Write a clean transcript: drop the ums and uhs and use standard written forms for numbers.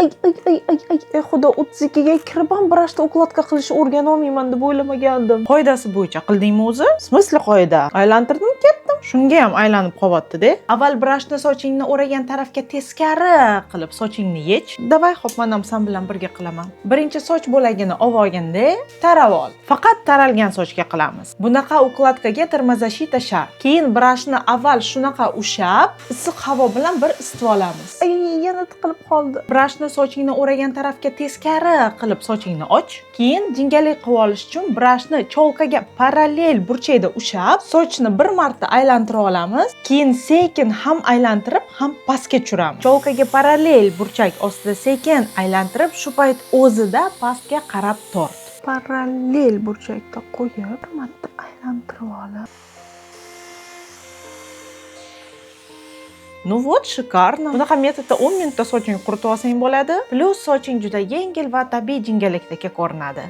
Ey xudo, 32 ga kirib ham brashni ukladka qilishni o'rganolmayman deb o'ylamagandim. Qoidasi bo'yicha qildingmi o'zi? В смысле qoida? Aylantirdim, ketdim. Shunga ham aylanib qolyapti-da. Avval brashni sochingni o'ragan tarafga teskari qilib sochingni yech. Davay, xo'p, men ham sen bilan birga qilaman. Birinchi soch bo'lagini olganda tarab ol. Faqat taralgan sochga qilamiz. Bunaqa ukladkaga termozashita shart. Keyin brashni avval shunaqa ushab, issiq havo bilan bir isitib olamiz. Yana tiqilib qoldi. Brashni sochingni o'ragan tarafga teskari qilib sochingni och. Keyin jingalak qilib olish uchun brashni cholkaga parallel burchakda ushab, sochni bir marta aylantirib olamiz. Keyin sekin ham aylantirib, ham pastga tushiramiz. Cholkaga parallel burchak ostida sekin aylantirib, shu payt o'zida pastga qarab tort. Parallel burchakda qo'yib, bir marta aylantirib olib. Ну вот, шикарно. Bunaqa metodda 10 minutda soching quritib olsang bo'ladi. Plus soching juda yengil va tabiiy jingalakdek ko'rinadi.